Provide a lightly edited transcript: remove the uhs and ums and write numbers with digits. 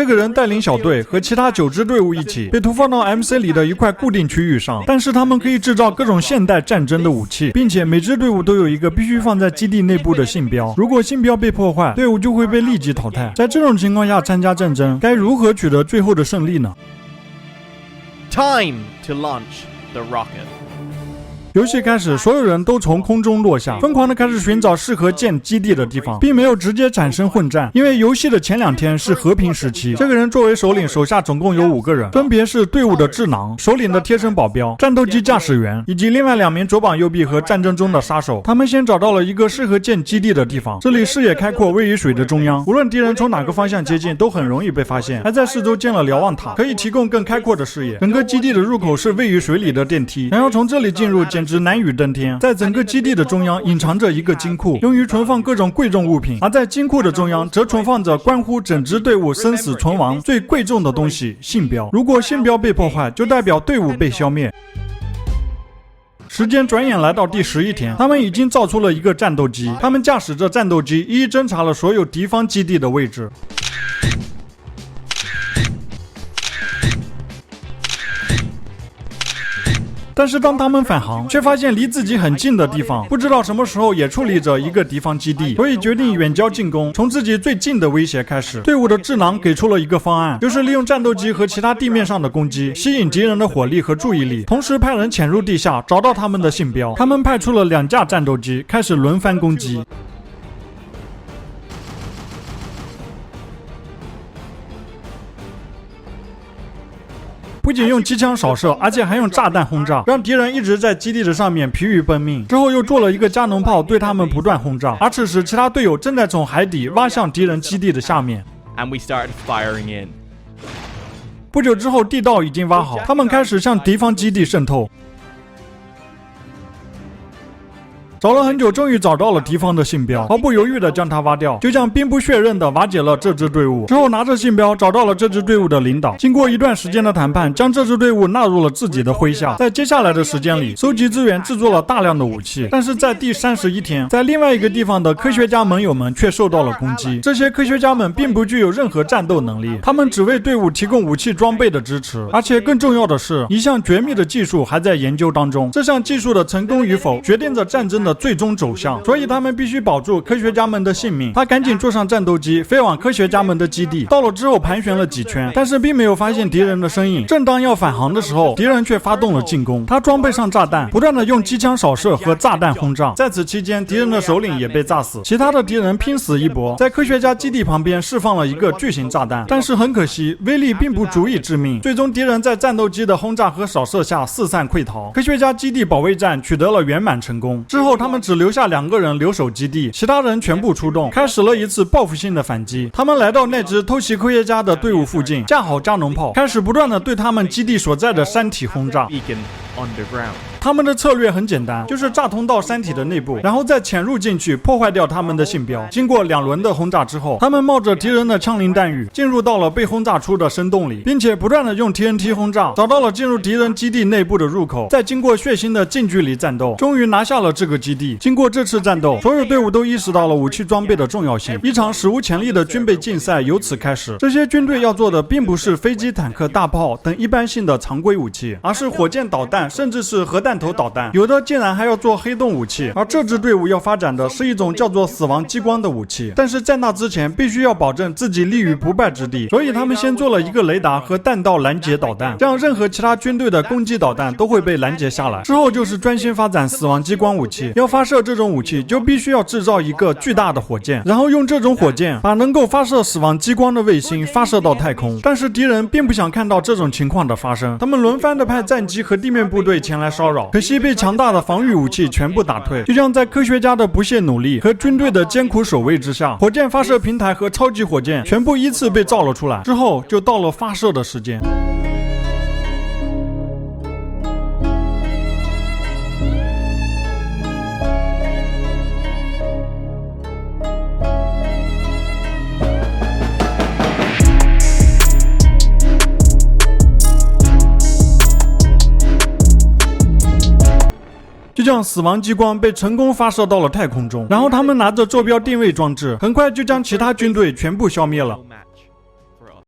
这个人带领小队和其他9支队伍一起被投放到 MC 里的一块固定区域上，但是他们可以制造各种现代战争的武器，并且每支队伍都有一个必须放在基地内部的信标，如果信标被破坏，队伍就会被立即淘汰。在这种情况下参加战争，该如何取得最后的胜利呢？ Time to launch the rocket. 游戏开始，所有人都从空中落下，疯狂地开始寻找适合建基地的地方，并没有直接产生混战，因为游戏的前2天是和平时期。这个人作为首领，手下总共有5个人，分别是队伍的智囊、首领的贴身保镖、战斗机驾驶员以及另外2名左膀右臂和战争中的杀手。他们先找到了一个适合建基地的地方，这里视野开阔，位于水的中央，无论敌人从哪个方向接近，都很容易被发现。还在四周建了瞭望塔，可以提供更开阔的视野。整个基地的入口是位于水里的电梯，想要从这里进入简直难于登天。在整个基地的中央隐藏着一个金库，用于存放各种贵重物品，而在金库的中央则存放着关乎整支队伍生死存亡最贵重的东西——信标。如果信标被破坏，就代表队伍被消灭。时间转眼来到第11天，他们已经造出了一个战斗机，他们驾驶着战斗机一一侦察了所有敌方基地的位置。但是当他们返航，却发现离自己很近的地方不知道什么时候也矗立着一个敌方基地，所以决定远交近攻，从自己最近的威胁开始。队伍的智囊给出了一个方案，就是利用战斗机和其他地面上的攻击吸引敌人的火力和注意力，同时派人潜入地下找到他们的信标。他们派出了2架战斗机开始轮番攻击。不仅用机枪扫射，而且还用炸弹轰炸，让敌人一直在基地的上面疲于奔命。之后又做了一个加农炮，对他们不断轰炸。而此时其他队友正在从海底挖向敌人基地的下面。 And we started firing in. 不久之后，地道已经挖好，他们开始向敌方基地渗透。找了很久，终于找到了敌方的信标，毫不犹豫地将它挖掉，就像兵不血刃地瓦解了这支队伍。之后拿着信标找到了这支队伍的领导，经过一段时间的谈判，将这支队伍纳入了自己的麾下。在接下来的时间里，收集资源，制作了大量的武器。但是在第31天，在另外一个地方的科学家盟友们却受到了攻击。这些科学家们并不具有任何战斗能力，他们只为队伍提供武器装备的支持。而且更重要的是，一项绝密的技术还在研究当中。这项技术的成功与否，决定着战争的最终走向，所以他们必须保住科学家们的性命。他赶紧坐上战斗机，飞往科学家们的基地。到了之后盘旋了几圈，但是并没有发现敌人的身影。正当要返航的时候，敌人却发动了进攻。他装备上炸弹，不断的用机枪扫射和炸弹轰炸。在此期间，敌人的首领也被炸死，其他的敌人拼死一搏，在科学家基地旁边释放了一个巨型炸弹。但是很可惜，威力并不足以致命。最终敌人在战斗机的轰炸和扫射下四散溃逃。科学家基地保卫战取得了圆满成功。之后他们只留下2个人留守基地，其他人全部出动，开始了一次报复性的反击。他们来到那支偷袭科学家的队伍附近，架好加农炮，开始不断的对他们基地所在的山体轰炸。 Beacon underground. 他们的策略很简单，就是炸通到山体的内部，然后再潜入进去，破坏掉他们的信标。经过2轮的轰炸之后，他们冒着敌人的枪林弹雨，进入到了被轰炸出的深洞里，并且不断的用 TNT 轰炸，找到了进入敌人基地内部的入口。再经过血腥的近距离战斗，终于拿下了这个基地。经过这次战斗，所有队伍都意识到了武器装备的重要性，一场史无前例的军备竞赛由此开始。这些军队要做的并不是飞机、坦克、大炮等一般性的常规武器，而是火箭、导弹，甚至是核弹头导弹。有的竟然还要做黑洞武器，而这支队伍要发展的是一种叫做死亡激光的武器。但是在那之前，必须要保证自己立于不败之地，所以他们先做了一个雷达和弹道拦截导弹，这样任何其他军队的攻击导弹都会被拦截下来。之后就是专心发展死亡激光武器。要发射这种武器，就必须要制造一个巨大的火箭，然后用这种火箭把能够发射死亡激光的卫星发射到太空。但是敌人并不想看到这种情况的发生，他们轮番的派战机和地面部队前来骚扰，可惜被强大的防御武器全部打退。就像在科学家的不懈努力和军队的艰苦守卫之下，火箭发射平台和超级火箭全部依次被造了出来。之后就到了发射的时间。就这样，死亡激光被成功发射到了太空中，然后他们拿着坐标定位装置，很快就将其他军队全部消灭了。